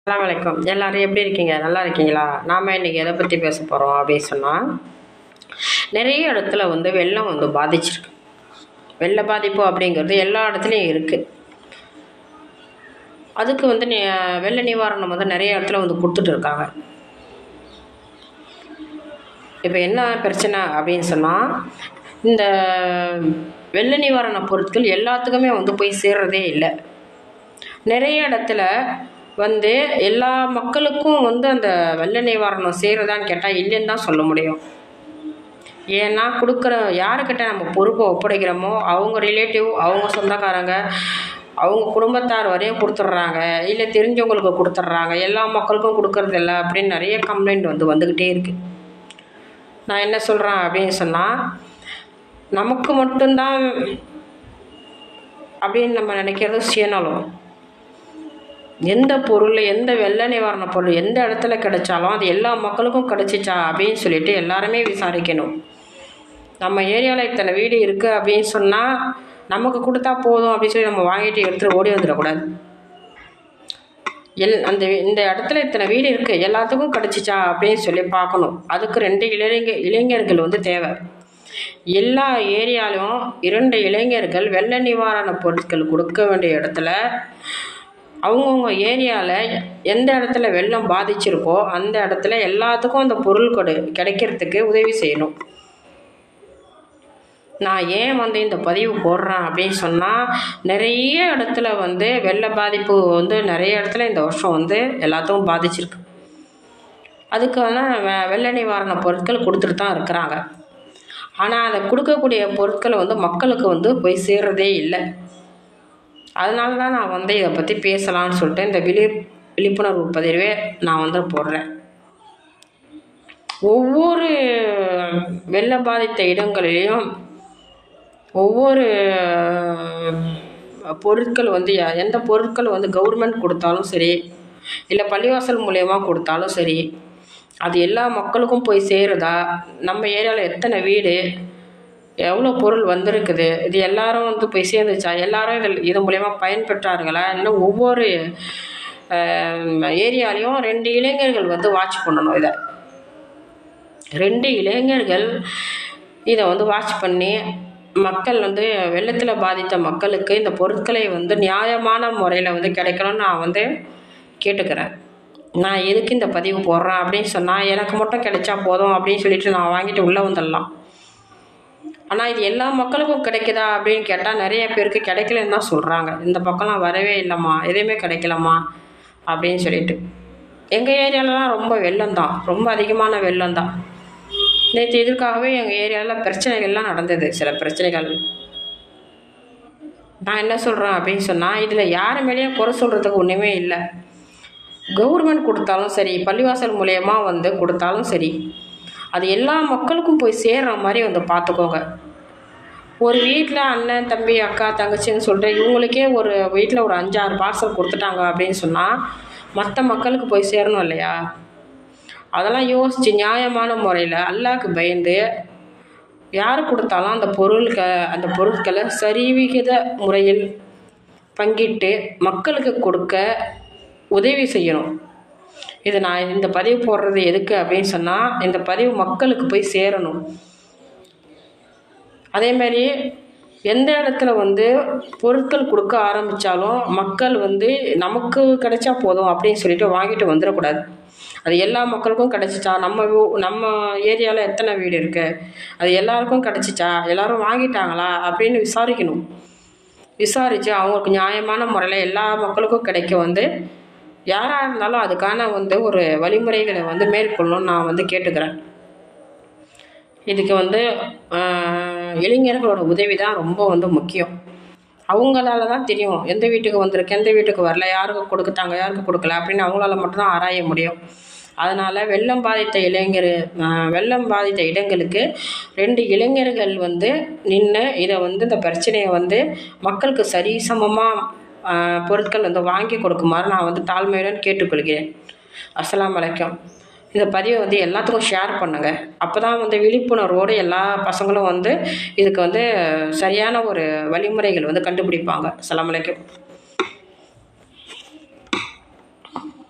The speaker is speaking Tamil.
அஸ்ஸலாமு அலைக்கும். எல்லாரும் எப்படி இருக்கீங்க? நல்லா இருக்கீங்களா? நாம் இன்றைக்கி எதை பற்றி பேச போகிறோம் அப்படின்னு சொன்னால், நிறைய இடத்துல வெள்ளம் பாதிச்சிருக்கு. வெள்ள பாதிப்பு அப்படிங்கிறது எல்லா இடத்துலையும் இருக்குது. அதுக்கு வெள்ள நிவாரணம் நிறைய இடத்துல கொடுத்துட்டு இருக்காங்க. இப்போ என்ன பிரச்சனை அப்படின்னு சொன்னால், இந்த வெள்ள நிவாரண பொருட்கள் எல்லாத்துக்குமே போய் சேர்றதே இல்லை. நிறைய இடத்துல எல்லா மக்களுக்கும் அந்த வெள்ள நிவாரணம் செய்கிறதான்னு கேட்டால் இல்லைன்னு தான் சொல்ல முடியும். ஏன்னா யாருக்கிட்ட நம்ம பொறுப்பை ஒப்படைக்கிறோமோ அவங்க ரிலேட்டிவ், அவங்க சொந்தக்காரங்க, அவங்க குடும்பத்தார் வரையும் கொடுத்துட்றாங்க, இல்லை தெரிஞ்சவங்களுக்கு கொடுத்துட்றாங்க, எல்லா மக்களுக்கும் கொடுக்கறதில்ல அப்படின்னு நிறைய கம்ப்ளைண்ட் வந்துக்கிட்டே இருக்குது. நான் என்ன சொல்கிறேன் அப்படின்னு சொன்னால், நமக்கு மட்டும்தான் அப்படின்னு நம்ம நினைக்கிறது சுயநலம். எந்த பொருள், எந்த வெள்ள நிவாரண பொருள் எந்த இடத்துல கிடைச்சாலும் அது எல்லா மக்களுக்கும் கிடைச்சிச்சா அப்படின்னு சொல்லிட்டு எல்லாருமே விசாரிக்கணும். நம்ம ஏரியாவில் இத்தனை வீடு இருக்குது அப்படின்னு சொன்னால் நமக்கு கொடுத்தா போதும் அப்படின்னு சொல்லி நம்ம வாங்கிட்டு எடுத்துகிட்டு ஓடி வந்துடக்கூடாது. இந்த இடத்துல இத்தனை வீடு இருக்குது, எல்லாத்துக்கும் கிடைச்சிச்சா அப்படின்னு சொல்லி பார்க்கணும். அதுக்கு 2 இளைஞர்கள் தேவை. எல்லா ஏரியாலும் 2 இளைஞர்கள் வெள்ள நிவாரண பொருட்கள் கொடுக்க வேண்டிய இடத்துல அவங்கவுங்க ஏரியாவில் எந்த இடத்துல வெள்ளம் பாதிச்சிருக்கோ அந்த இடத்துல எல்லாத்துக்கும் அந்த பொருள் கிடைக்கிறதுக்கு உதவி செய்யணும். நான் ஏன் இந்த பதிவு போடுறேன் அப்படின்னு சொன்னால், நிறைய இடத்துல வெள்ள பாதிப்பு நிறைய இடத்துல இந்த வருஷம் எல்லாத்துக்கும் பாதிச்சிருக்கு. அதுக்கான வெள்ள நிவாரண பொருட்கள் கொடுத்துட்டு தான் இருக்கிறாங்க. ஆனால் அதை கொடுக்கக்கூடிய பொருட்களை மக்களுக்கு போய் சேர்றதே இல்லை. அதனால தான் நான் இதை பற்றி பேசலான்னு சொல்லிட்டு இந்த விழிப்புணர்வு பதிவே நான் போடுறேன். ஒவ்வொரு வெள்ள பாதித்த இடங்களிலையும் ஒவ்வொரு பொருட்கள் எந்த பொருட்கள் கவர்மெண்ட் கொடுத்தாலும் சரி, இல்லை பள்ளிவாசல் மூலயமா கொடுத்தாலும் சரி, அது எல்லா மக்களுக்கும் போய் சேருதா, நம்ம ஏரியாவில் எத்தனை வீடு, எவ்வளோ பொருள் வந்திருக்குது, இது எல்லாரும் போய் சேர்ந்துச்சா, எல்லாரும் இது மூலயமா பயன்பெற்றார்களா, இன்னும் ஒவ்வொரு ஏரியாலையும் 2 இளைஞர்கள் வாட்ச் பண்ணணும். இதை 2 இளைஞர்கள் இதை வாட்ச் பண்ணி மக்கள் வெள்ளத்தில் பாதித்த மக்களுக்கு இந்த பொருட்களை நியாயமான முறையில் கிடைக்கணும்னு நான் கேட்டுக்கிறேன். நான் எதுக்கு இந்த பதிவு போடுறேன் அப்படின்னு சொன்னால், எனக்கு மட்டும் கிடைச்சா போதும் அப்படின்னு சொல்லிட்டு நான் வாங்கிட்டு உள்ளே வந்துடலாம். ஆனால் இது எல்லா மக்களுக்கும் கிடைக்குதா அப்படின்னு கேட்டால் நிறைய பேருக்கு கிடைக்கலன்னு தான் சொல்கிறாங்க. இந்த பக்கம்லாம் வரவே இல்லைம்மா, எதுவுமே கிடைக்கலம்மா அப்படின்னு சொல்லிட்டு. எங்கள் ஏரியாலலாம் ரொம்ப வெள்ளம் தான், ரொம்ப அதிகமான வெள்ளம் தான். நேற்று இதற்காகவே எங்கள் ஏரியாவில் பிரச்சனைகள்லாம் நடந்தது. சில பிரச்சனைகள் நான் என்ன சொல்கிறேன் அப்படின்னு சொன்னால், இதில் யார் மேலேயும் குறை சொல்கிறதுக்கு ஒன்றுமே இல்லை. கவர்மெண்ட் கொடுத்தாலும் சரி, பள்ளிவாசல் மூலயமா கொடுத்தாலும் சரி, அது எல்லா மக்களுக்கும் போய் சேர்கிற மாதிரி பார்த்துக்கோங்க. ஒரு வீட்டில் அண்ணன், தம்பி, அக்கா, தங்கச்சின்னு சொல்லிட்டு இவங்களுக்கே ஒரு வீட்டில் ஒரு 5-6 பார்சல் கொடுத்துட்டாங்க அப்படின்னு சொன்னால் மற்ற மக்களுக்கு போய் சேரணும் இல்லையா? அதெல்லாம் யோசித்து நியாயமான முறையில் அல்லாஹ்க்கு பயந்து யார் கொடுத்தாலும் அந்த பொருட்களை சரிவிகித முறையில் பங்கிட்டு மக்களுக்கு கொடுக்க உதவி செய்யணும். இது நான் இந்த பதிவு போடுறது எதுக்கு அப்படின்னு சொன்னால், இந்த பதிவு மக்களுக்கு போய் சேரணும். அதேமாதிரி எந்த இடத்துல பொருட்கள் கொடுக்க ஆரம்பித்தாலும் மக்கள் நமக்கு கிடைச்சா போதும் அப்படின்னு சொல்லிட்டு வாங்கிட்டு வந்துடக்கூடாது. அது எல்லா மக்களுக்கும் கிடச்சிச்சா, நம்ம ஏரியாவில் எத்தனை வீடு இருக்குது, அது எல்லாருக்கும் கிடச்சிச்சா, எல்லோரும் வாங்கிட்டாங்களா அப்படின்னு விசாரிக்கணும். விசாரித்து அவங்களுக்கு நியாயமான முறையில் எல்லா மக்களுக்கும் கிடைக்க யாராக இருந்தாலும் அதுக்கான ஒரு வழிமுறைகளை மேற்கொள்ளணும்னு நான் கேட்டுக்கிறேன். இதுக்கு இளைஞர்களோட உதவி தான் ரொம்ப முக்கியம். அவங்களால தான் தெரியும் எந்த வீட்டுக்கு வந்திருக்கு, எந்த வீட்டுக்கு வரல, யாருக்கு கொடுத்துட்டாங்க, யாருக்கு கொடுக்கல அப்படின்னு அவங்களால மட்டும்தான் ஆராய முடியும். அதனால் வெள்ளம் பாதித்த இடங்களுக்கு 2 இளைஞர்கள் நின்று இதை இந்த பிரச்சனையை மக்களுக்கு சரிசமமாக பொருட்கள் வாங்கி கொடுக்குமாறு நான் தாழ்மையுடன் கேட்டுக்கொள்கிறேன். அஸ்ஸலாமு அலைக்கும். இந்த பதிவை எல்லாத்துக்கும் ஷேர் பண்ணுங்கள். அப்போ தான் விழிப்புணர்வோடு எல்லா பசங்களும் இதுக்கு சரியான ஒரு வழிமுறைகள் கண்டுபிடிப்பாங்க. அஸ்ஸலாமு அலைக்கும்.